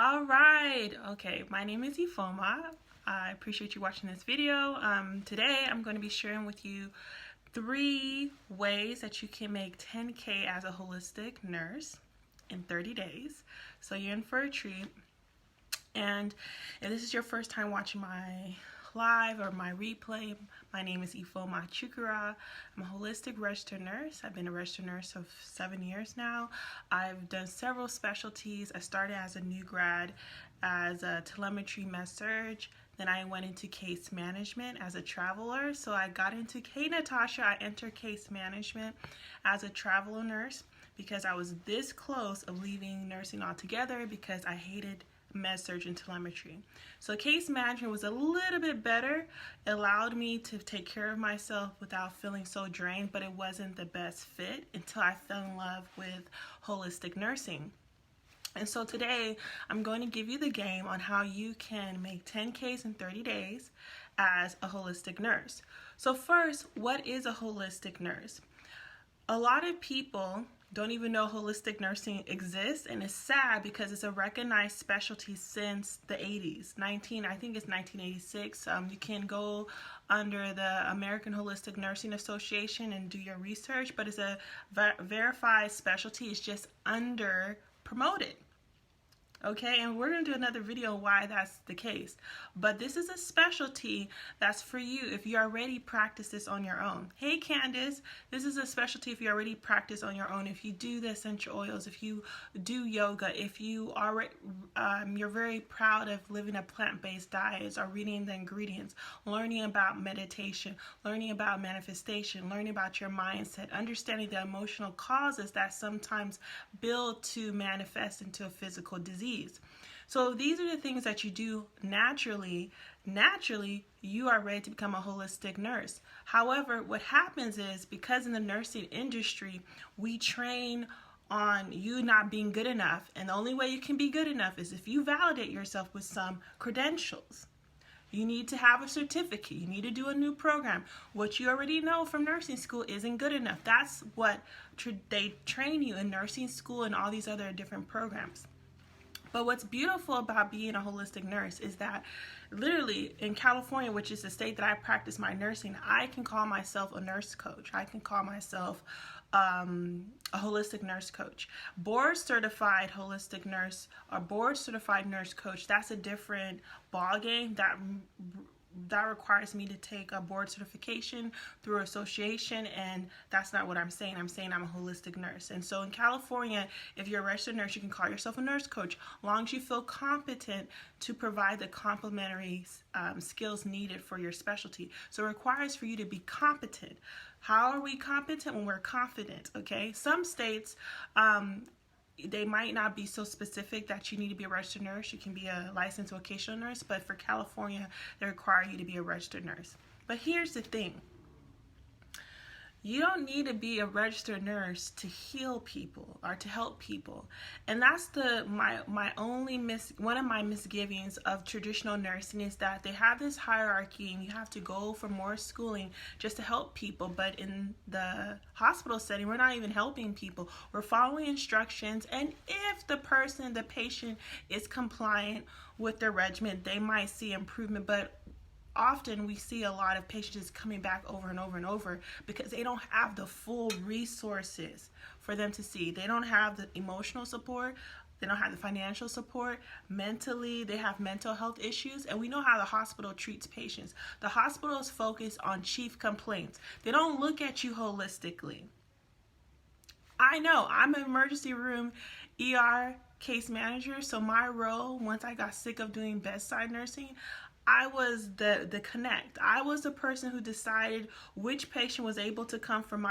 All right. Okay, my name is Ifeoma. I appreciate you watching this video. Today I'm going to be sharing with you 3 ways that you can make 10K as a holistic nurse in 30 days. So you're in for a treat. And if this is your first time watching my live or my replay, my name is Ifeoma Chukwurah. I'm a holistic registered nurse. I've been a registered nurse for 7 years now. I've done several specialties. I started as a new grad as a telemetry med-surg. Then I went into case management as a traveler. So I got into, hey Natasha, I entered case management as a traveler nurse because I was this close of leaving nursing altogether because I hated med-surg and telemetry. So case management was a little bit better. It allowed me to take care of myself without feeling so drained, but it wasn't the best fit until I fell in love with holistic nursing. And so today I'm going to give you the game on how you can make 10Ks in 30 days as a holistic nurse. So first, what is a holistic nurse? A lot of people don't even know holistic nursing exists, and it's sad because it's a recognized specialty since the 80s. I think it's 1986. You can go under the American Holistic Nursing Association and do your research, but it's a verified specialty. It's just under promoted. Okay, and we're going to do another video on why that's the case. But this is a specialty that's for you if you already practice this on your own. Hey Candace, this is a specialty if you already practice on your own. If you do the essential oils, if you do yoga, if you are you're very proud of living a plant-based diet or reading the ingredients, learning about meditation, learning about manifestation, learning about your mindset, understanding the emotional causes that sometimes build to manifest into a physical disease. So these are the things that you do naturally. Naturally, you are ready to become a holistic nurse. However, what happens is because in the nursing industry, we train on you not being good enough. And the only way you can be good enough is if you validate yourself with some credentials. You need to have a certificate. You need to do a new program. What you already know from nursing school isn't good enough. That's what they train you in nursing school and all these other different programs. But what's beautiful about being a holistic nurse is that literally in California, which is the state that I practice my nursing, I can call myself a nurse coach. I can call myself a holistic nurse coach. Board certified holistic nurse or board certified nurse coach, that's a different ballgame. That requires me to take a board certification through association, and that's not what I'm saying. I'm saying I'm a holistic nurse. And so in California, if you're a registered nurse, you can call yourself a nurse coach, as long as you feel competent to provide the complementary skills needed for your specialty. So it requires for you to be competent. How are we competent? When we're confident, okay? Some states, they might not be so specific that you need to be a registered nurse. You can be a licensed vocational nurse, but for California, they require you to be a registered nurse. But here's the thing. You don't need to be a registered nurse to heal people or to help people. And that's one of my misgivings of traditional nursing is that they have this hierarchy and you have to go for more schooling just to help people. But in the hospital setting, we're not even helping people. We're following instructions, and if the patient is compliant with their regimen, they might see improvement. But often we see a lot of patients coming back over and over and over because they don't have the full resources for them to see. They don't have the emotional support. They don't have the financial support. Mentally, they have mental health issues. And we know how the hospital treats patients. The hospital is focused on chief complaints. They don't look at you holistically. I know, I'm an emergency room ER case manager. So my role, once I got sick of doing bedside nursing, I was the connect. I was the person who decided which patient was able to come from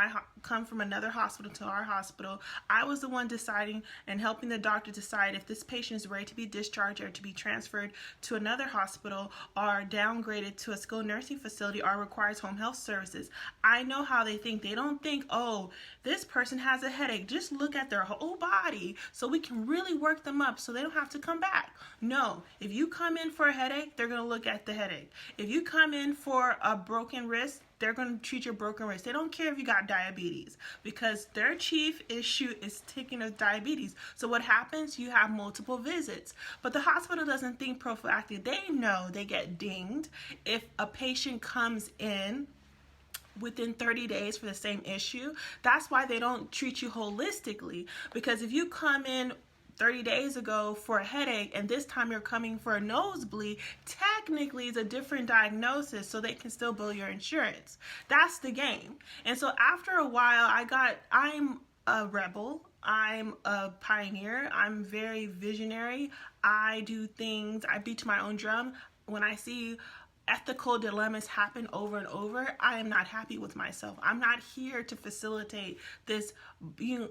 another hospital to our hospital. I was the one deciding and helping the doctor decide if this patient is ready to be discharged or to be transferred to another hospital or downgraded to a skilled nursing facility or requires home health services. I know how they think. They don't think, oh, this person has a headache. Just look at their whole body so we can really work them up so they don't have to come back. No, if you come in for a headache, they're going to look look at the headache. If you come in for a broken wrist, they're going to treat your broken wrist. They don't care if you got diabetes, because their chief issue is taking of diabetes. So what happens? You have multiple visits. But the hospital doesn't think prophylactically. They know they get dinged if a patient comes in within 30 days for the same issue. That's why they don't treat you holistically, because if you come in 30 days ago for a headache and this time you're coming for a nosebleed, technically it's a different diagnosis, so they can still bill your insurance. That's the game. And so after a while, I'm a rebel. I'm a pioneer. I'm very visionary. I do things, I beat to my own drum. When I see ethical dilemmas happen over and over, I am not happy with myself. I'm not here to facilitate this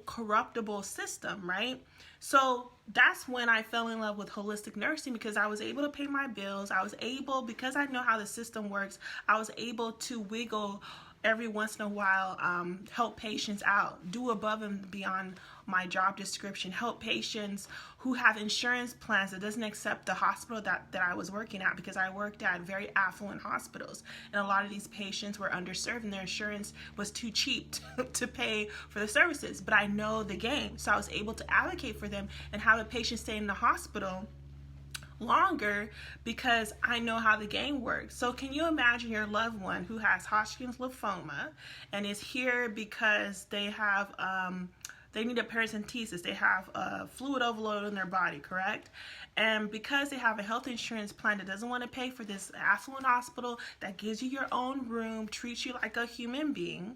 corruptible system, right? So that's when I fell in love with holistic nursing, because I was able to pay my bills. I was able, because I know how the system works, I was able to wiggle every once in a while, help patients out, do above and beyond my job description, help patients who have insurance plans that doesn't accept the hospital that I was working at, because I worked at very affluent hospitals, and a lot of these patients were underserved and their insurance was too cheap to pay for the services. But I know the game, so I was able to advocate for them and have a patient stay in the hospital longer because I know how the game works. So can you imagine your loved one who has Hodgkin's lymphoma and is here because they have they need a paracentesis, they have fluid overload in their body, correct? And because they have a health insurance plan that doesn't want to pay for this affluent hospital that gives you your own room, treats you like a human being,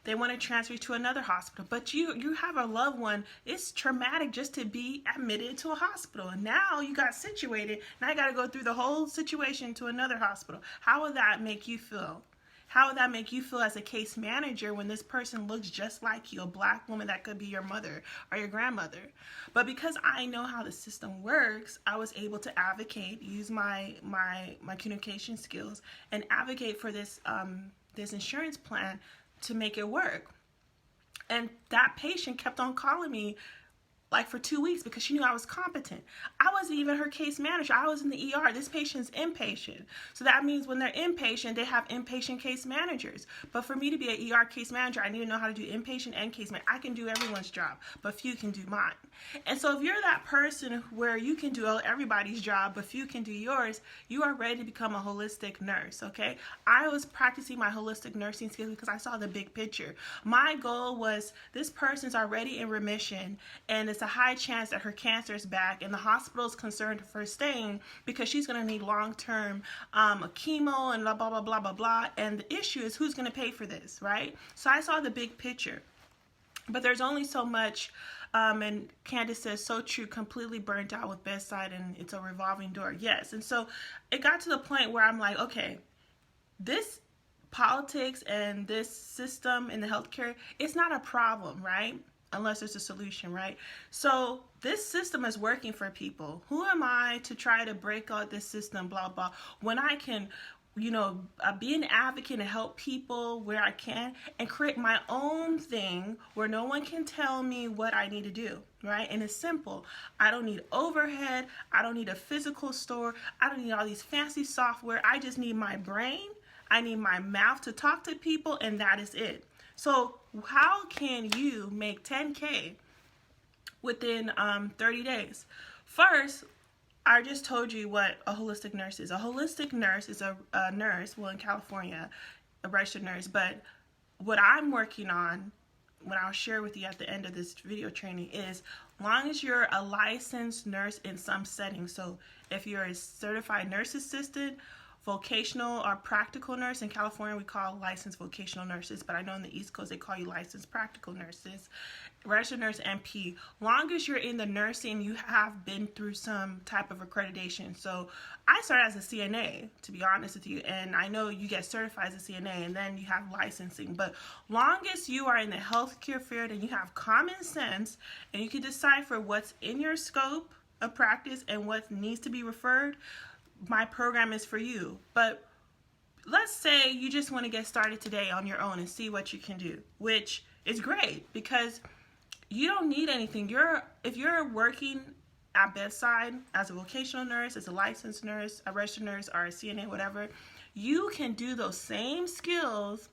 they want to transfer you to another hospital. But you have a loved one. It's traumatic just to be admitted to a hospital. And now you got situated. Now you got to go through the whole situation to another hospital. How would that make you feel? How would that make you feel as a case manager when this person looks just like you, a black woman that could be your mother or your grandmother? But because I know how the system works, I was able to advocate, use my communication skills, and advocate for this this insurance plan to make it work. And that patient kept on calling me like for 2 weeks because she knew I was competent. I wasn't even her case manager. I was in the ER. This patient's inpatient. So that means when they're inpatient, they have inpatient case managers. But for me to be an ER case manager, I need to know how to do inpatient and case management. I can do everyone's job, but few can do mine. And so if you're that person where you can do everybody's job, but few can do yours, you are ready to become a holistic nurse, okay? I was practicing my holistic nursing skills because I saw the big picture. My goal was this person's already in remission, and it's a high chance that her cancer is back, and the hospital is concerned for staying because she's going to need long-term chemo and blah, blah, blah, blah, blah, blah. And the issue is who's going to pay for this, right? So I saw the big picture. But there's only so much, and Candace says, so true, completely burnt out with bedside, and it's a revolving door. Yes, and so it got to the point where I'm like, okay, this politics and this system in the healthcare, it's not a problem, right? Unless there's a solution, right? So this system is working for people. Who am I to try to break out this system, blah, blah, when I can, be an advocate and help people where I can and create my own thing where no one can tell me what I need to do, right? And it's simple. I don't need overhead. I don't need a physical store. I don't need all these fancy software. I just need my brain. I need my mouth to talk to people, and that is it. So how can you make 10K within 30 days? First, I just told you what a holistic nurse is. A holistic nurse is a nurse, well, in California, a registered nurse. But what I'm working on, what I'll share with you at the end of this video training, is long as you're a licensed nurse in some setting. So if you're a certified nurse assistant, vocational or practical nurse. In California, we call licensed vocational nurses, but I know in the East Coast, they call you licensed practical nurses. Registered nurse, NP. Long as you're in the nursing, you have been through some type of accreditation. So I started as a CNA, to be honest with you, and I know you get certified as a CNA, and then you have licensing. But long as you are in the healthcare field and you have common sense, and you can decipher what's in your scope of practice and what needs to be referred, my program is for you. But let's say you just want to get started today on your own and see what you can do, which is great because you don't need anything. If you're working at bedside as a vocational nurse, as a licensed nurse, a registered nurse, or a CNA, whatever, you can do those same skills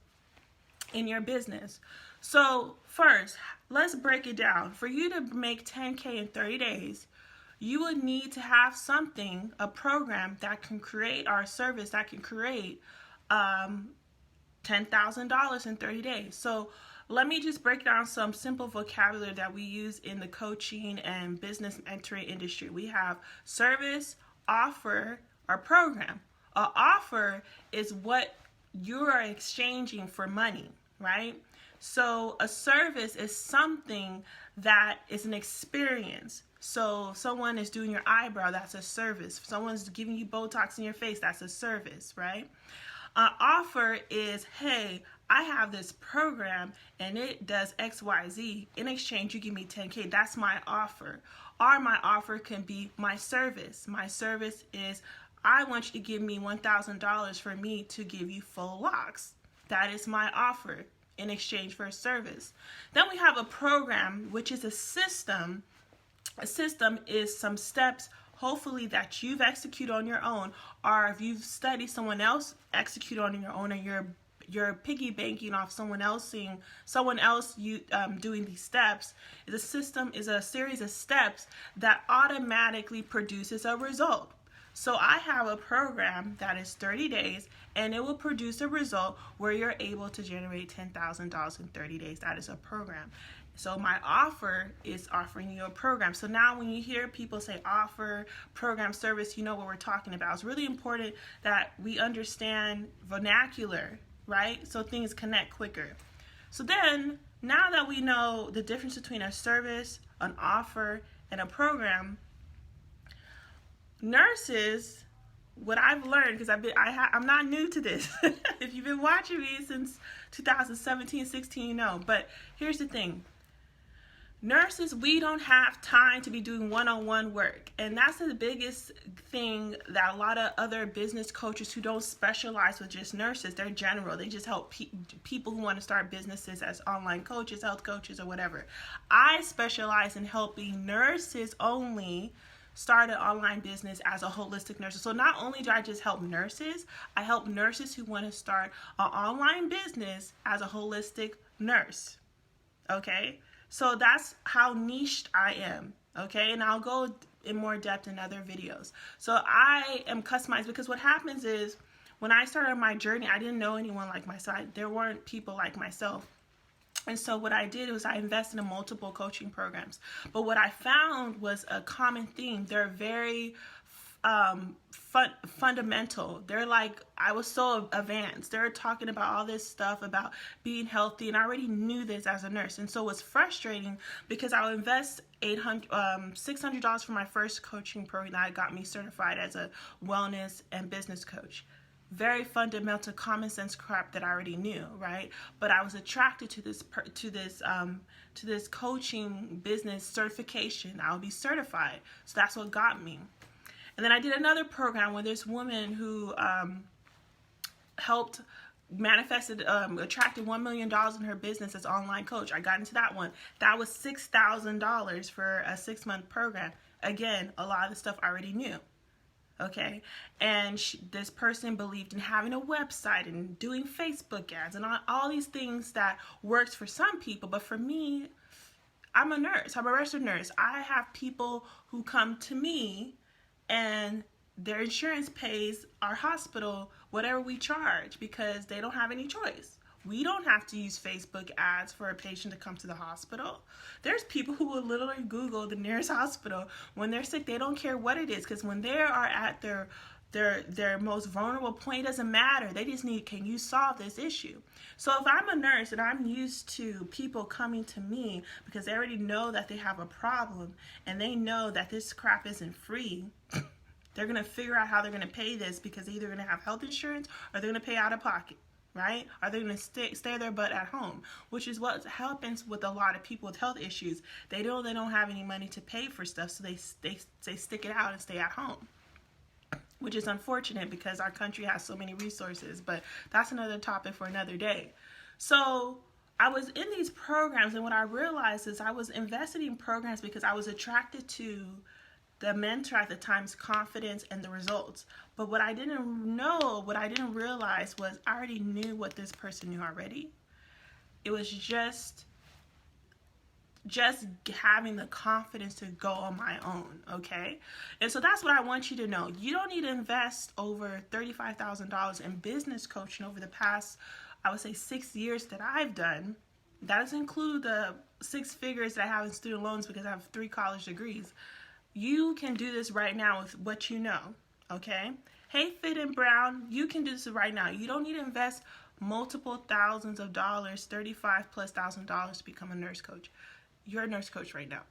in your business. So first, let's break it down. For you to make 10K in 30 days, you would need to have something, a program that can create, or a service that can create $10,000 in 30 days. So let me just break down some simple vocabulary that we use in the coaching and business mentoring industry. We have service, offer, or program. An offer is what you are exchanging for money, right? So a service is something that is an experience. So someone is doing your eyebrow, that's a service. Someone's giving you Botox in your face, that's a service, right? An offer is, hey, I have this program and it does X, Y, Z. In exchange, you give me 10K. That's my offer. Or my offer can be my service. My service is, I want you to give me $1,000 for me to give you full locks. That is my offer in exchange for a service. Then we have a program, which is a system. A system is some steps, hopefully, that you've executed on your own, or if you've studied someone else execute on your own, and you're piggy banking off someone else doing these steps. The system is a series of steps that automatically produces a result. So I have a program that is 30 days, and it will produce a result where you're able to generate $10,000 in 30 days. That is a program. So my offer is offering you a program. So now when you hear people say offer, program, service, you know what we're talking about. It's really important that we understand vernacular, right? So things connect quicker. So then, now that we know the difference between a service, an offer, and a program, nurses, what I've learned, because I'm not new to this. If you've been watching me since 2017, 16, you know. But here's the thing. Nurses, we don't have time to be doing one-on-one work. And that's the biggest thing that a lot of other business coaches who don't specialize with just nurses, they're general. They just help people who want to start businesses as online coaches, health coaches, or whatever. I specialize in helping nurses only start an online business as a holistic nurse. So not only do I just help nurses, I help nurses who want to start an online business as a holistic nurse. Okay? So that's how niched I am, okay? And I'll go in more depth in other videos. So I am customized because what happens is when I started my journey, I didn't know anyone like myself. There weren't people like myself. And so what I did was I invested in multiple coaching programs. But what I found was a common theme. They're very fundamental. They're like, I was so advanced. They're talking about all this stuff about being healthy, and I already knew this as a nurse. And so it was frustrating because I would invest $600 for my first coaching program that got me certified as a wellness and business coach. Very fundamental, common sense crap that I already knew, right? But I was attracted to this coaching business certification. I'll be certified, so that's what got me. And then I did another program where this woman who attracted $1 million in her business as an online coach. I got into that one. That was $6,000 for a 6-month program. Again, a lot of the stuff I already knew. Okay, and this person believed in having a website and doing Facebook ads and all these things that works for some people, but for me, I'm a nurse. I'm a registered nurse. I have people who come to me and their insurance pays our hospital whatever we charge because they don't have any choice. We don't have to use Facebook ads for a patient to come to the hospital. There's people who will literally Google the nearest hospital when they're sick. They don't care what it is, because when they are at their most vulnerable point, it doesn't matter. They just need, can you solve this issue? So if I'm a nurse and I'm used to people coming to me because they already know that they have a problem and they know that this crap isn't free, they're going to figure out how they're going to pay this because they're either going to have health insurance or they're going to pay out of pocket. Right? Are they going to stay their butt at home? Which is what happens with a lot of people with health issues. They don't have any money to pay for stuff, so they stick it out and stay at home. Which is unfortunate because our country has so many resources, but that's another topic for another day. So I was in these programs, and what I realized is I was invested in programs because I was attracted to the mentor at the time's confidence and the results. But what I didn't know, what I didn't realize was I already knew what this person knew already. It was just having the confidence to go on my own, okay? And so that's what I want you to know. You don't need to invest over $35,000 in business coaching over the past, I would say, 6 years that I've done. That doesn't include the 6 figures that I have in student loans because I have 3 college degrees. You can do this right now with what you know, okay? Hey, Fit and Brown, you can do this right now. You don't need to invest multiple thousands of dollars, $35,000+ to become a nurse coach. You're a nurse coach right now.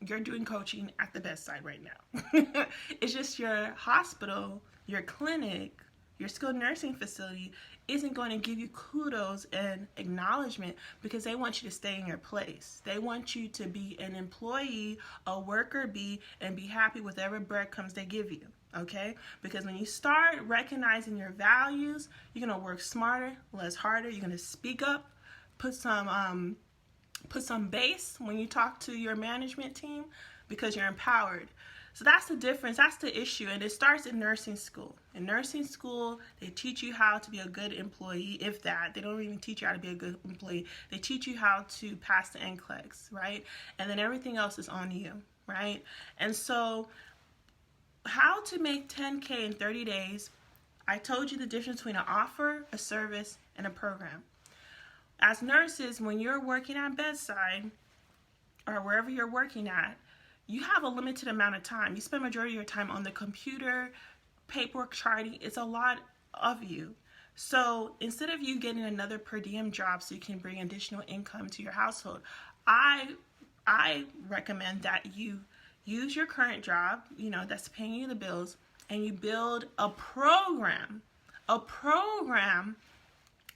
You're doing coaching at the bedside right now. It's just your hospital, your clinic, your skilled nursing facility isn't going to give you kudos and acknowledgement because they want you to stay in your place. They want you to be an employee, a worker bee, and be happy with every breadcrumbs they give you, okay? Because when you start recognizing your values, you're going to work smarter, less harder. You're going to speak up, put some bass when you talk to your management team because you're empowered. So that's the difference. That's the issue. And it starts in nursing school. In nursing school, they teach you how to be a good employee, if that. They don't even teach you how to be a good employee. They teach you how to pass the NCLEX, right? And then everything else is on you, right? And so how to make 10K in 30 days, I told you the difference between an offer, a service, and a program. As nurses, when you're working at bedside or wherever you're working at, you have a limited amount of time. You spend majority of your time on the computer, paperwork, charting. It's a lot of you. So instead of you getting another per diem job so you can bring additional income to your household, I recommend that you use your current job, that's paying you the bills, and you build a program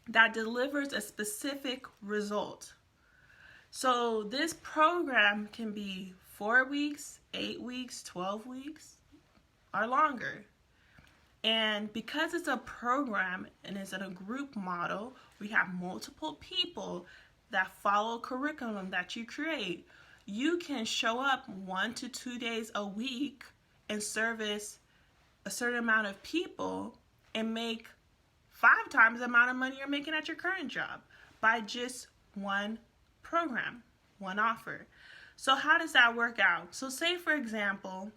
that delivers a specific result. So this program can be 4 weeks, 8 weeks, 12 weeks, or longer. And because it's a program and it's in a group model, we have multiple people that follow curriculum that you create. You can show up 1 to 2 days a week and service a certain amount of people and make 5 times the amount of money you're making at your current job by just one program, one offer. So how does that work out? So say, for example,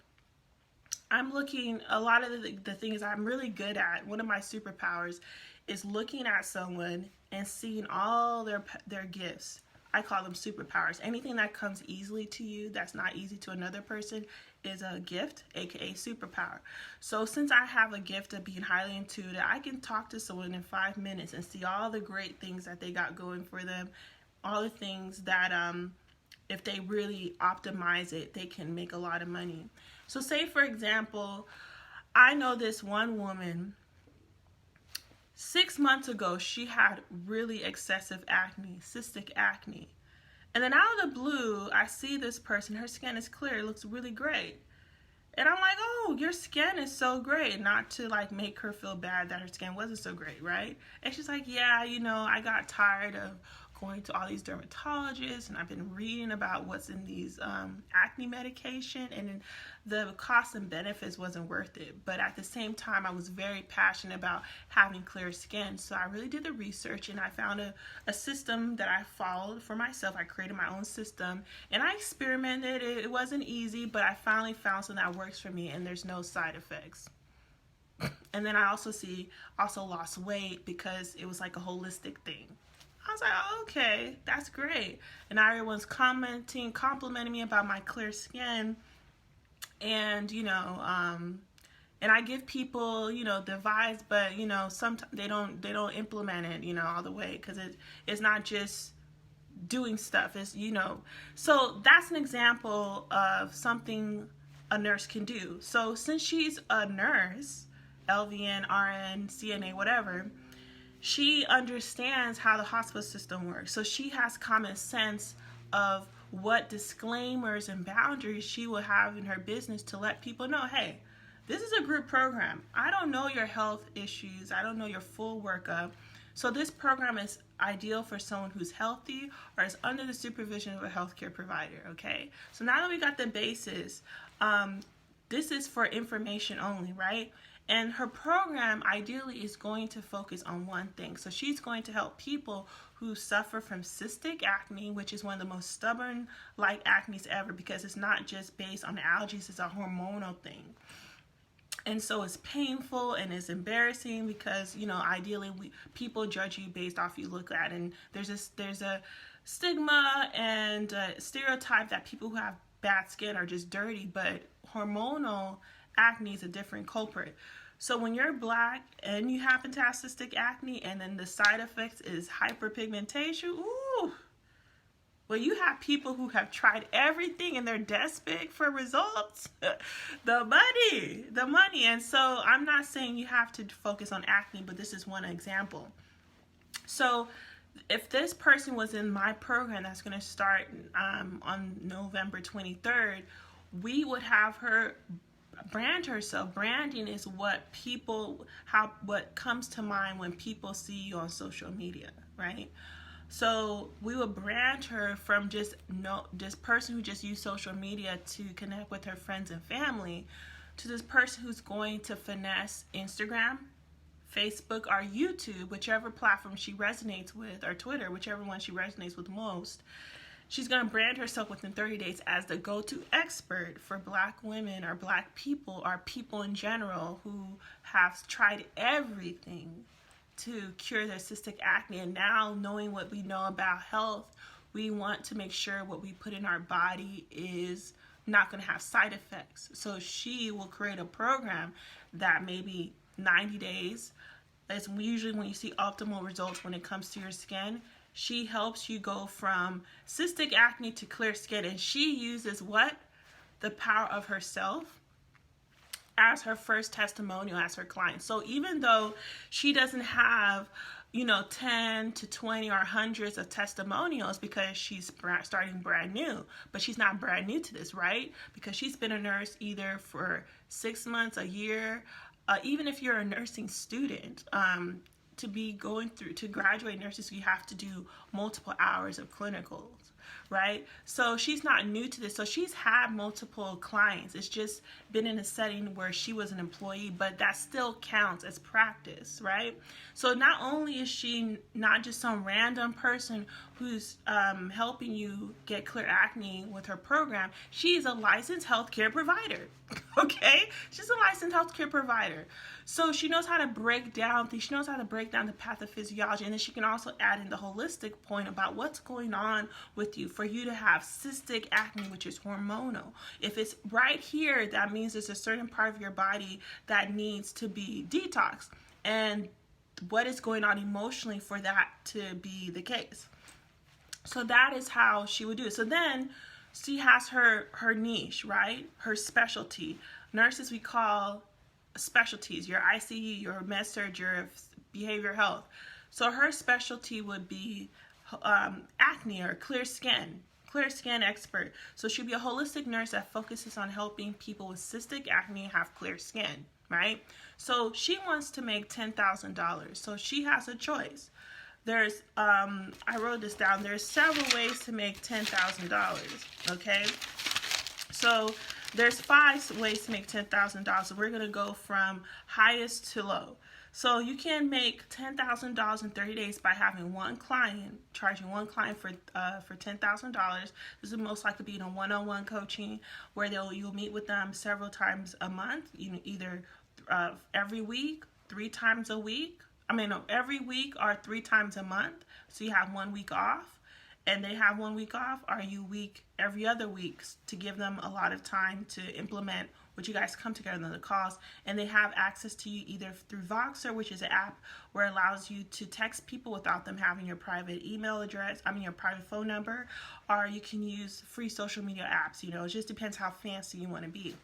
I'm looking, a lot of the things I'm really good at, one of my superpowers is looking at someone and seeing all their gifts. I call them superpowers. Anything that comes easily to you that's not easy to another person is a gift, aka superpower. So since I have a gift of being highly intuitive, I can talk to someone in 5 minutes and see all the great things that they got going for them, all the things that if they really optimize it, they can make a lot of money. So say, for example, I know this one woman, 6 months ago, she had really excessive acne, cystic acne. And then out of the blue, I see this person, her skin is clear, it looks really great. And I'm like, oh, your skin is so great. Not to make her feel bad that her skin wasn't so great, right? And she's like, yeah, I got tired of going to all these dermatologists and I've been reading about what's in these acne medication, and the cost and benefits wasn't worth it. But at the same time, I was very passionate about having clear skin. So I really did the research and I found a system that I followed for myself. I created my own system and I experimented. It wasn't easy, but I finally found something that works for me and there's no side effects. And then I also lost weight because it was like a holistic thing. I was like, oh, okay, that's great. And everyone's complimenting me about my clear skin. And, and I give people, the advice, but, sometimes they don't implement it, all the way, because it's not just doing stuff. It's, so that's an example of something a nurse can do. So since she's a nurse, LVN, RN, CNA, whatever, she understands how the hospital system works. So she has common sense of what disclaimers and boundaries she will have in her business to let people know, hey, this is a group program. I don't know your health issues. I don't know your full workup. So this program is ideal for someone who's healthy or is under the supervision of a healthcare provider, okay? So now that we got the basis, this is for information only, right? And her program ideally is going to focus on one thing. So she's going to help people who suffer from cystic acne, which is one of the most stubborn like acne ever, because it's not just based on allergies, it's a hormonal thing. And so it's painful and it's embarrassing because, you know, ideally people judge you based off you look at, and there's a stigma and a stereotype that people who have bad skin are just dirty, but hormonal acne is a different culprit. So when you're black and you happen to have cystic acne and then the side effects is hyperpigmentation, ooh, well, you have people who have tried everything and they're desperate for results. the money. And so I'm not saying you have to focus on acne, but this is one example. So if this person was in my program that's going to start on November 23rd, we would have her brand herself. Branding is what comes to mind when people see you on social media, right? So we would brand her from just this person who just used social media to connect with her friends and family, to this person who's going to finesse Instagram, Facebook, or YouTube, whichever platform she resonates with, or Twitter, whichever one she resonates with most. She's going to brand herself within 30 days as the go-to expert for black women or black people or people in general who have tried everything to cure their cystic acne. And now, knowing what we know about health, we want to make sure what we put in our body is not going to have side effects. So she will create a program that maybe 90 days, that's usually when you see optimal results when it comes to your skin. She helps you go from cystic acne to clear skin, and she uses what? The power of herself as her first testimonial as her client. So even though she doesn't have, 10 to 20 or hundreds of testimonials because she's starting brand new, but she's not brand new to this, right? Because she's been a nurse either for 6 months, a year, even if you're a nursing student, to graduate nurses, you have to do multiple hours of clinicals, right? So she's not new to this. So she's had multiple clients. It's just been in a setting where she was an employee, but that still counts as practice, right? So not only is she not just some random person who's helping you get clear acne with her program, she is a licensed healthcare provider, okay? She's a licensed healthcare provider. So she knows how to break down things. She knows how to break down the pathophysiology, and then she can also add in the holistic point about what's going on with you for you to have cystic acne, which is hormonal. If it's right here, that means there's a certain part of your body that needs to be detoxed, and what is going on emotionally for that to be the case. So that is how she would do it. So then she has her niche, right? Her specialty. Nurses, we call specialties, your ICU, your med-surg, your behavioral health. So her specialty would be acne or clear skin expert. So she'd be a holistic nurse that focuses on helping people with cystic acne have clear skin, right? So she wants to make $10,000. So she has a choice. There's, I wrote this down, there's several ways to make $10,000, okay? So there's 5 ways to make $10,000. So we're going to go from highest to low. So you can make $10,000 in 30 days by having one client, charging one client for $10,000. This is most likely being a one-on-one coaching where you'll meet with them several times a month, either every week, 3 times a week. Every week or 3 times a month. So you have 1 week off, and they have 1 week off, or you week every other week to give them a lot of time to implement what you guys come together on the calls. And they have access to you either through Voxer, which is an app where it allows you to text people without them having your private email address, your private phone number, or you can use free social media apps. It just depends how fancy you want to be.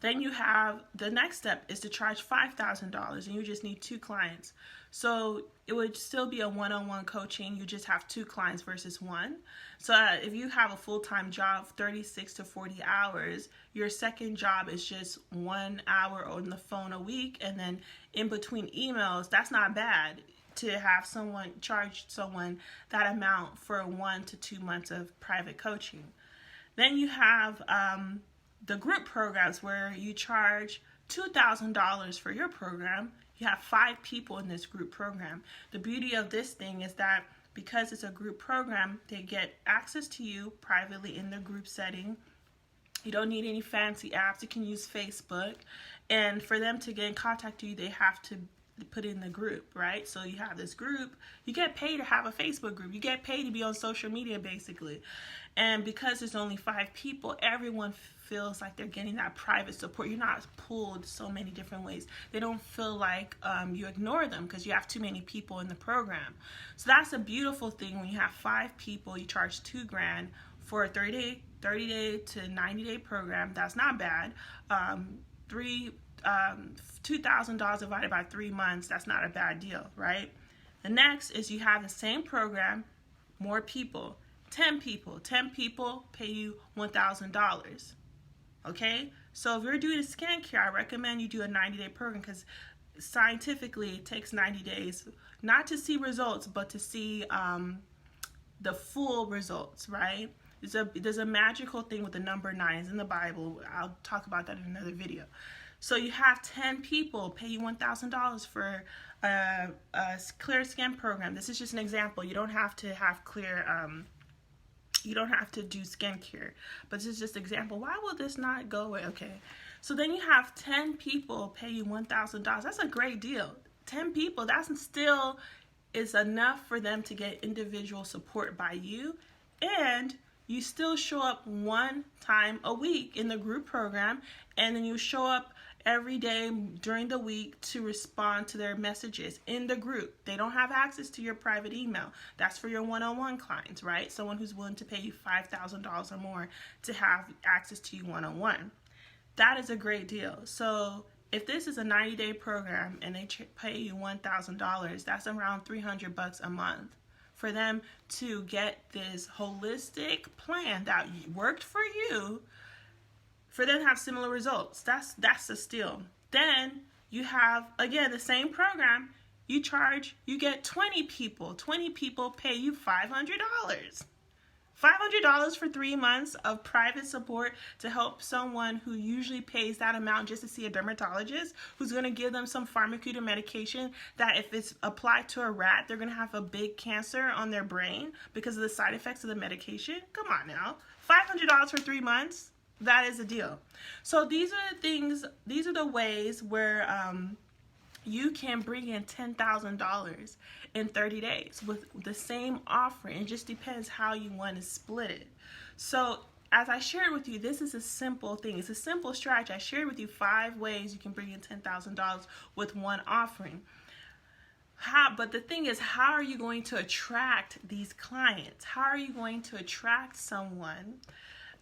Then you have the next step is to charge $5,000, and you just need 2 clients. So it would still be a one-on-one coaching. You just have 2 clients versus 1. So if you have a full-time job, 36 to 40 hours, your second job is just 1 hour on the phone a week, and then in between emails, that's not bad to have someone charge someone that amount for 1 to 2 months of private coaching. Then you have the group programs where you charge $2,000 for your program. You have 5 people in this group program. The beauty of this thing is that because it's a group program, they get access to you privately in the group setting. You don't need any fancy apps. You can use Facebook. And for them to get in contact with you, they have to put in the group, right? So you have this group. You get paid to have a Facebook group. You get paid to be on social media, basically. And because there's only 5 people, everyone feels like they're getting that private support. You're not pulled so many different ways. They don't feel like you ignore them because you have too many people in the program. So that's a beautiful thing. When you have 5 people, you charge $2,000 for a 30 day to 90-day program. That's not bad. $2,000 divided by 3 months, that's not a bad deal, right? The next is you have the same program, more people, 10 people. 10 people pay you $1,000. Okay? So if you're doing a skincare, I recommend you do a 90-day program because scientifically it takes 90 days, not to see results, but to see the full results, right? There's a magical thing with the number 9. It's in the Bible. I'll talk about that in another video. So you have 10 people pay you $1,000 for a clear skin program. This is just an example. You don't have to have clear, you don't have to do skincare. But this is just an example. Why will this not go away? Okay. So then you have 10 people pay you $1,000. That's a great deal. 10 people, that's still is enough for them to get individual support by you. And you still show up 1 time a week in the group program, and then you show up every day during the week to respond to their messages in the group. They don't have access to your private email. That's for your one-on-one clients, right? Someone who's willing to pay you $5,000 or more to have access to you one-on-one. That is a great deal. So if this is a 90-day program and they pay you $1,000, that's around $300 a month for them to get this holistic plan that worked for you, for them to have similar results. That's a steal. Then you have, again, the same program. You get 20 people. 20 people pay you $500. $500 for 3 months of private support to help someone who usually pays that amount just to see a dermatologist who's going to give them some pharmaceutical medication that if it's applied to a rat, they're going to have a big cancer on their brain because of the side effects of the medication. Come on now. $500 for 3 months? That is a deal. So these are the things, these are the ways where you can bring in $10,000 in 30 days with the same offering. It just depends how you want to split it. So as I shared with you, this is a simple thing. It's a simple strategy. I shared with you 5 ways you can bring in $10,000 with one offering. But the thing is, how are you going to attract these clients? How are you going to attract someone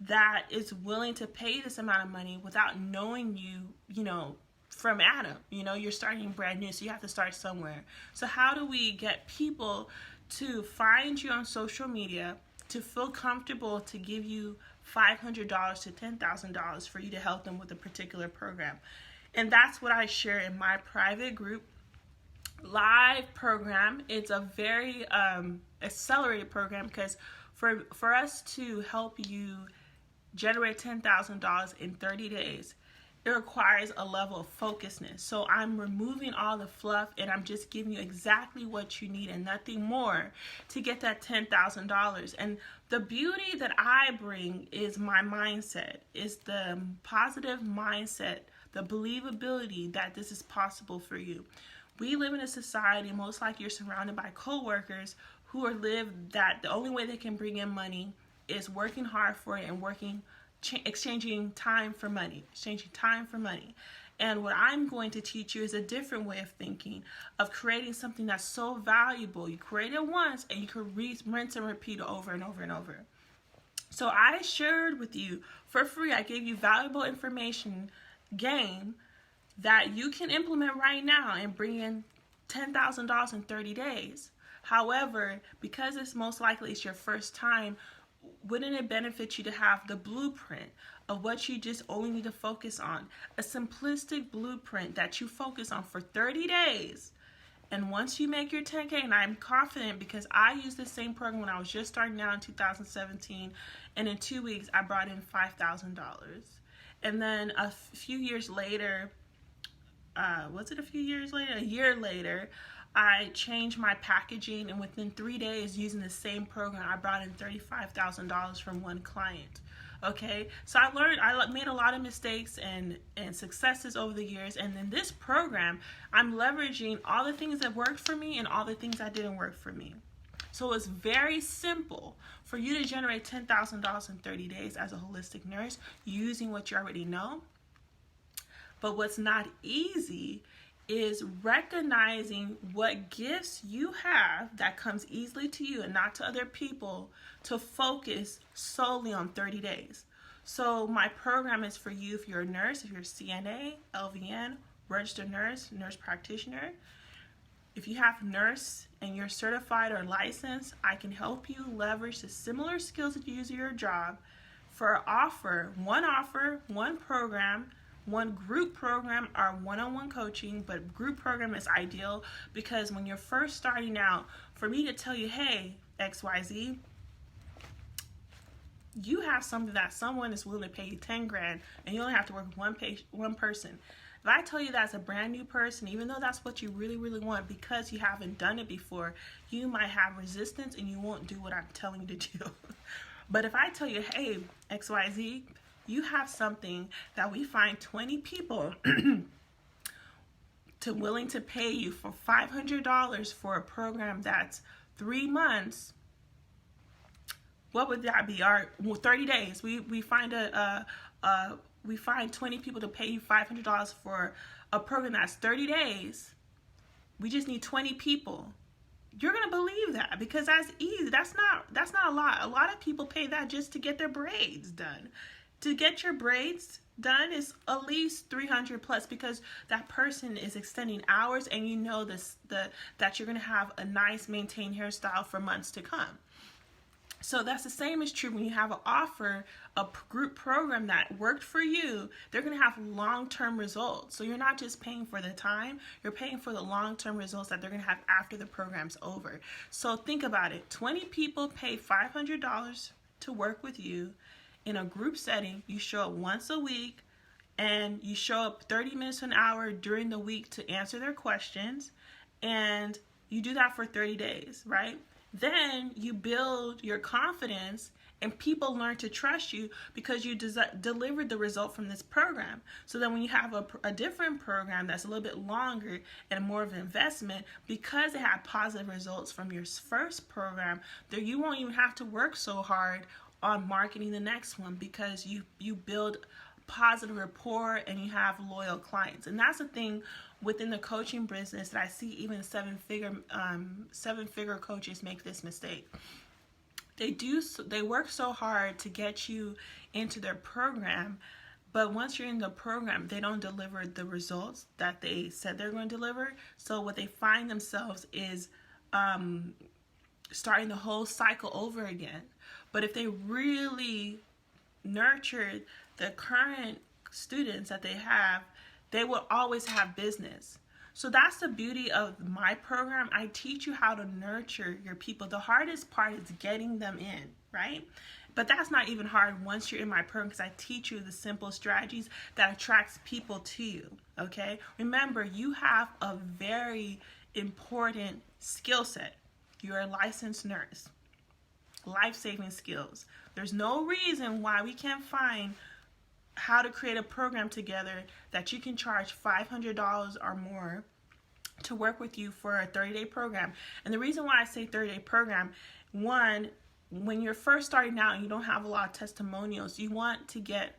that is willing to pay this amount of money without knowing you know, from Adam? You know, you're starting brand new, so you have to start somewhere. So how do we get people to find you on social media, to feel comfortable to give you $500 to $10,000 for you to help them with a particular program? And that's what I share in my private group live program. It's a very accelerated program because for us to help you generate $10,000 in 30 days, it requires a level of focusedness. So I'm removing all the fluff and I'm just giving you exactly what you need and nothing more to get that $10,000. And the beauty that I bring is my mindset, is the positive mindset, the believability that this is possible for you. We live in a society, most likely you're surrounded by coworkers who live that the only way they can bring in money is working hard for it and exchanging time for money, And what I'm going to teach you is a different way of thinking, of creating something that's so valuable. You create it once and you can rinse and repeat it over and over and over. So I shared with you for free, I gave you valuable information game that you can implement right now and bring in $10,000 in 30 days. However, because it's most likely it's your first time, wouldn't it benefit you to have the blueprint of what you just only need to focus on? A simplistic blueprint that you focus on for 30 days. And once you make your 10K, and I'm confident because I used the same program when I was just starting out in 2017, and in 2 weeks I brought in $5,000. And then a few years later, was it a few years later? A year later, I changed my packaging, and within 3 days, using the same program, I brought in $35,000 from one client. Okay, so I made a lot of mistakes and successes over the years, and in this program, I'm leveraging all the things that worked for me and all the things that didn't work for me. So it's very simple for you to generate $10,000 in 30 days as a holistic nurse using what you already know. But what's not easy is recognizing what gifts you have that comes easily to you and not to other people to focus solely on 30 days. So my program is for you if you're a nurse, if you're a CNA, LVN, registered nurse, nurse practitioner. If you have nurse and you're certified or licensed, I can help you leverage the similar skills that you use in your job for one program, one group program, or one-on-one coaching. But group program is ideal because when you're first starting out, for me to tell you, hey, XYZ, you have something that someone is willing to pay you 10 grand and you only have to work with one person. If I tell you that's a brand new person, even though that's what you really, really want, because you haven't done it before, you might have resistance and you won't do what I'm telling you to do. But if I tell you, hey, XYZ, you have something that we find 20 people willing to pay you for $500 for a program that's 3 months. What would that be? 30 days. We find we find 20 people to pay you $500 for a program that's 30 days. We just need 20 people. You're gonna believe that because that's easy. That's not a lot. A lot of people pay that just to get their braids done. To get your braids done is at least $300 plus because that person is extending hours and you know that you're going to have a nice maintained hairstyle for months to come. So that's the same is true when you have an offer, a group program that worked for you, they're going to have long-term results. So you're not just paying for the time, you're paying for the long-term results that they're going to have after the program's over. So think about it. 20 people pay $500 to work with you. In a group setting, you show up once a week and you show up 30 minutes to an hour during the week to answer their questions, and you do that for 30 days, right? Then you build your confidence and people learn to trust you because you delivered the result from this program. So then when you have a different program that's a little bit longer and more of an investment, because it had positive results from your first program, there you won't even have to work so hard on marketing the next one because you build positive rapport and you have loyal clients. And that's the thing within the coaching business that I see even seven-figure coaches make this mistake. They work so hard to get you into their program, but once you're in the program, they don't deliver the results that they said they're going to deliver. So what they find themselves is starting the whole cycle over again. But if they really nurture the current students that they have, they will always have business. So that's the beauty of my program. I teach you how to nurture your people. The hardest part is getting them in, right? But that's not even hard once you're in my program because I teach you the simple strategies that attracts people to you, okay? Remember, you have a very important skill set. You're a licensed nurse. Life-saving skills. There's no reason why we can't find how to create a program together that you can charge $500 or more to work with you for a 30-day program. And the reason why I say 30-day program, one, when you're first starting out and you don't have a lot of testimonials, you want to give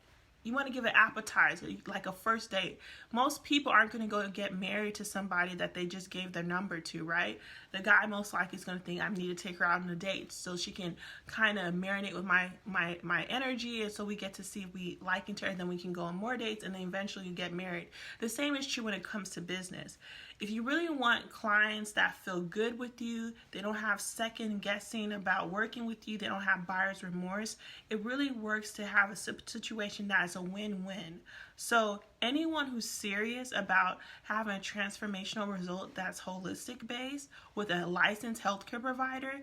an appetizer, like a first date. Most people aren't going to go get married to somebody that they just gave their number to, right? The guy most likely is going to think, I need to take her out on a date so she can kind of marinate with my energy, and so we get to see if we like each other, and then we can go on more dates, and then eventually you get married. The same is true when it comes to business. If you really want clients that feel good with you, they don't have second guessing about working with you, they don't have buyer's remorse, it really works to have a situation that is a win-win. So anyone who's serious about having a transformational result that's holistic based with a licensed healthcare provider,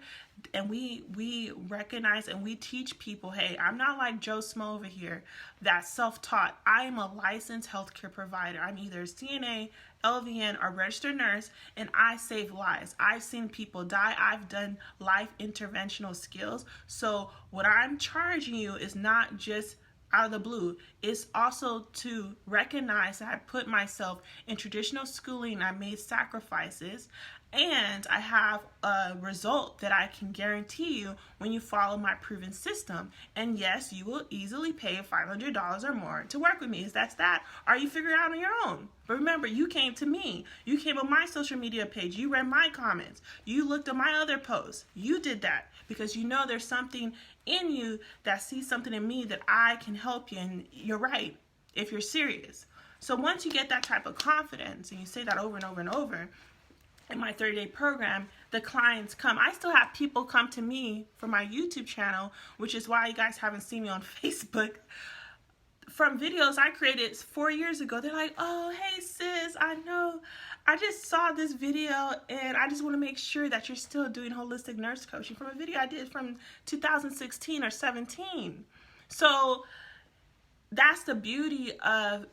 and we recognize and we teach people, hey, I'm not like Joe Smo over here that's self-taught. I am a licensed healthcare provider. I'm either a CNA, LVN, or registered nurse, and I save lives. I've seen people die. I've done life interventional skills. So what I'm charging you is not just out of the blue. It's also to recognize that I put myself in traditional schooling, I made sacrifices, and I have a result that I can guarantee you when you follow my proven system. And yes, you will easily pay $500 or more to work with me. That's that. Or you figure it out on your own. But remember, you came to me. You came on my social media page. You read my comments. You looked at my other posts. You did that because you know there's something in you that sees something in me that I can help you. And you're right, if you're serious. So once you get that type of confidence and you say that over and over and over, in my 30-day program, the clients come. I still have people come to me for my YouTube channel, which is why you guys haven't seen me on Facebook, from videos I created 4 years ago. They're like, oh, hey sis, I know, I just saw this video and I just want to make sure that you're still doing holistic nurse coaching from a video I did from 2016 or 17. So that's the beauty of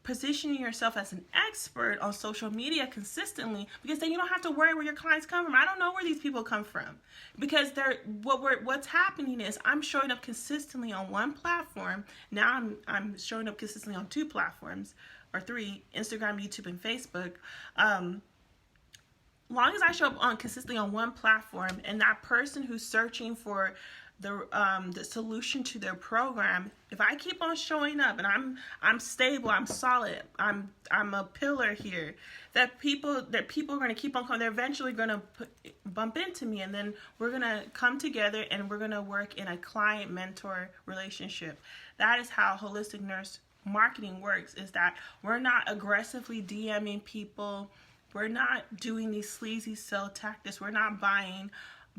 positioning yourself as an expert on social media consistently, because then you don't have to worry where your clients come from. I don't know where these people come from, because what's happening is I'm showing up consistently on one platform. Now I'm showing up consistently on 2 platforms or 3: Instagram, YouTube, and Facebook. Long as I show up consistently on one platform, and that person who's searching for the solution to their program, if I keep on showing up and I'm stable, I'm solid, I'm a pillar here, that people are going to keep on coming. They're eventually going to bump into me, and then we're going to come together and we're going to work in a client mentor relationship. That is how holistic nurse marketing works, is that we're not aggressively DMing people. We're not doing these sleazy sell tactics. We're not buying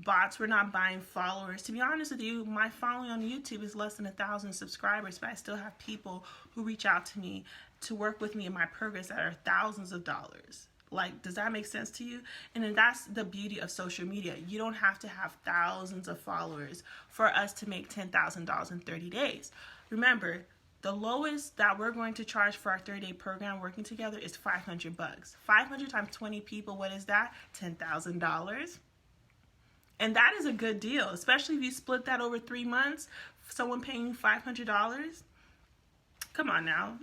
bots. We're not buying followers. To be honest with you, my following on YouTube is less than 1,000 subscribers, but I still have people who reach out to me to work with me in my programs that are thousands of dollars. Like, does that make sense to you? And then that's the beauty of social media. You don't have to have thousands of followers for us to make $10,000 in 30 days. Remember, the lowest that we're going to charge for our 30-day program working together is $500. 500 times 20 people, what is that? $10,000. And that is a good deal, especially if you split that over 3 months, someone paying you $500. Come on now.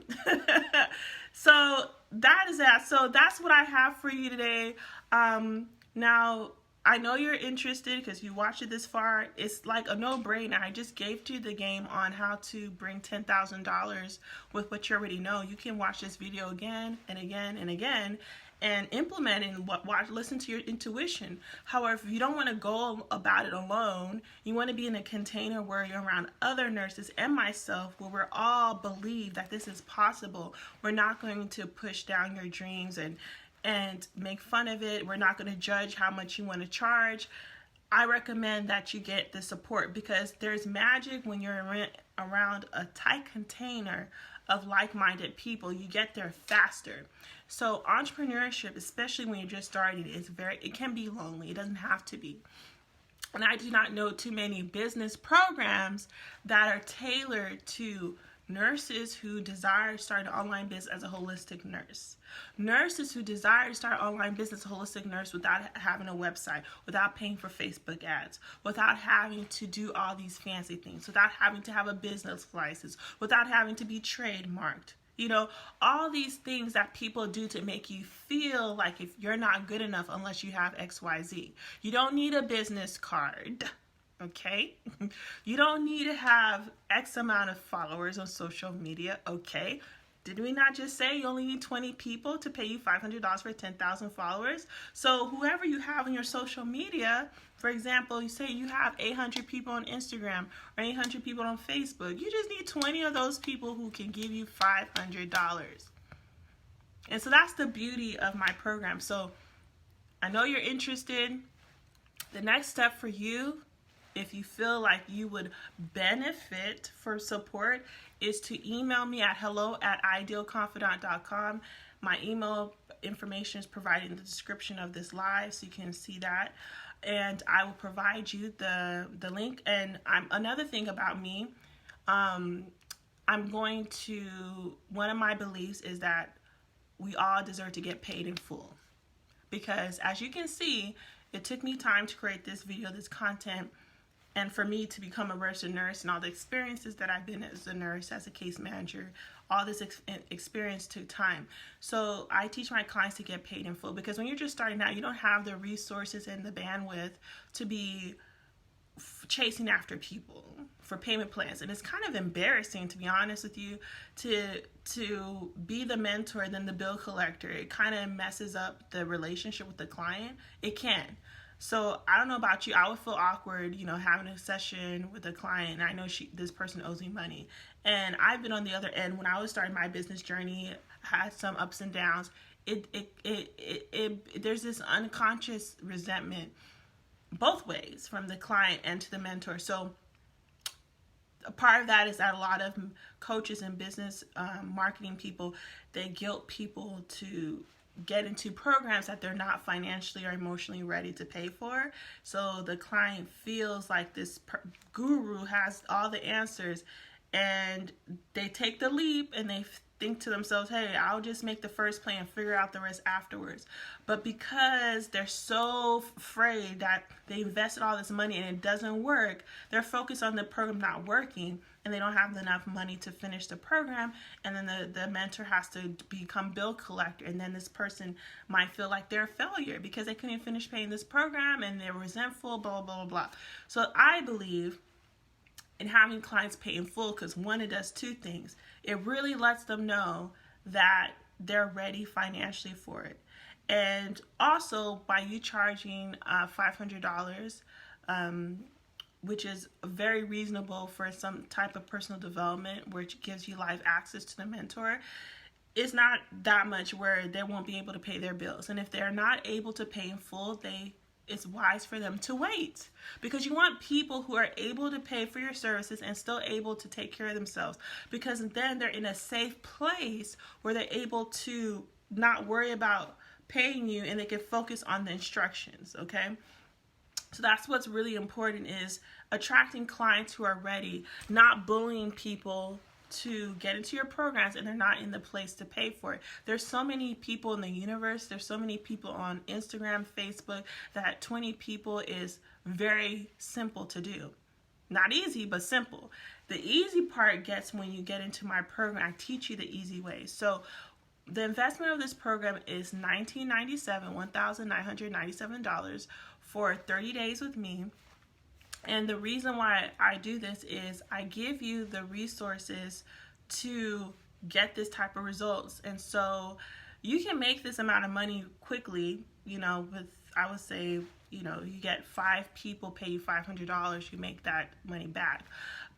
So that is that. So that's what I have for you today. Now, I know you're interested because you watched it this far. It's like a no-brainer. I just gave you the game on how to bring $10,000 with what you already know. You can watch this video again and again and again and implement and listen to your intuition. However, if you don't want to go about it alone, you want to be in a container where you're around other nurses and myself, where we're all believe that this is possible. We're not going to push down your dreams and make fun of it. We're not going to judge how much you want to charge. I recommend that you get the support, because there's magic when you're around a tight container of like-minded people. You get there faster. So entrepreneurship, especially when you're just starting, it can be lonely. It doesn't have to be. And I do not know too many business programs that are tailored to nurses who desire to start an online business as a holistic nurse. Nurses who desire to start an online business as a holistic nurse without having a website, without paying for Facebook ads, without having to do all these fancy things, without having to have a business license, without having to be trademarked. You know, all these things that people do to make you feel like if you're not good enough unless you have XYZ. You don't need a business card. Okay, you don't need to have X amount of followers on social media. Okay, did we not just say you only need 20 people to pay you $500 for 10,000 followers? So whoever you have on your social media, for example, you say you have 800 people on Instagram or 800 people on Facebook, you just need 20 of those people who can give you $500. And so that's the beauty of my program. So I know you're interested. The next step for you if you feel like you would benefit for support, is to email me at hello@idealconfidant.com. My email information is provided in the description of this live, so you can see that. And I will provide you the link. And another thing about me, one of my beliefs is that we all deserve to get paid in full. Because as you can see, it took me time to create this video, this content, and for me to become a registered nurse, and all the experiences that I've been as a nurse, as a case manager, all this experience took time. So I teach my clients to get paid in full, because when you're just starting out, you don't have the resources and the bandwidth to be chasing after people for payment plans. And it's kind of embarrassing, to be honest with you, to be the mentor and then the bill collector. It kind of messes up the relationship with the client. It can. So I don't know about you, I would feel awkward, having a session with a client, and I know this person owes me money. And I've been on the other end when I was starting my business journey, had some ups and downs. There's this unconscious resentment both ways, from the client and to the mentor. So a part of that is that a lot of coaches and business marketing people, they guilt people to get into programs that they're not financially or emotionally ready to pay for. So the client feels like this guru has all the answers, and they take the leap and they think to themselves, hey, I'll just make the first play and figure out the rest afterwards. But because they're so afraid that they invested all this money and it doesn't work, they're focused on the program not working, and they don't have enough money to finish the program. And then the mentor has to become bill collector, and then this person might feel like they're a failure because they couldn't finish paying this program, and they're resentful, blah, blah, blah, blah. So I believe in having clients pay in full, because one, it does two things. It really lets them know that they're ready financially for it. And also, by you charging $500, which is very reasonable for some type of personal development, which gives you live access to the mentor, it's not that much where they won't be able to pay their bills. And if they're not able to pay in full, it's wise for them to wait, because you want people who are able to pay for your services and still able to take care of themselves, because then they're in a safe place where they're able to not worry about paying you, and they can focus on the instructions. Okay, so that's what's really important, is attracting clients who are ready, not bullying people to get into your programs and they're not in the place to pay for it. There's so many people in the universe, there's so many people on Instagram, Facebook, that 20 people is very simple to do. Not easy, but simple. The easy part gets when you get into my program. I teach you the easy way. So the investment of this program is $1,997 for 30 days with me. And the reason why I do this is I give you the resources to get this type of results. And so you can make this amount of money quickly, with, I would say, you get 5 people pay you $500, you make that money back.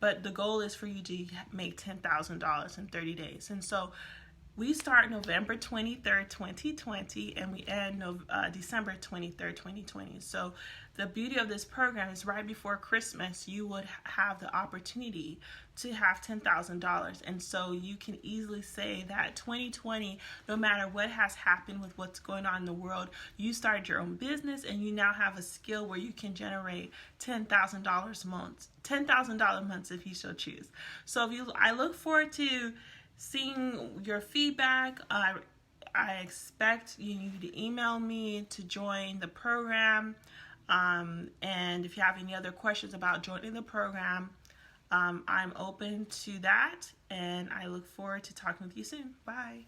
But the goal is for you to make $10,000 in 30 days. And so we start November 23rd, 2020, and we end December 23rd, 2020. So the beauty of this program is right before Christmas, you would have the opportunity to have $10,000. And so you can easily say that 2020, no matter what has happened with what's going on in the world, you started your own business and you now have a skill where you can generate $10,000 months, $10,000 months if you so choose. So I look forward to seeing your feedback. I expect you to email me to join the program. And if you have any other questions about joining the program, I'm open to that. And I look forward to talking with you soon. Bye.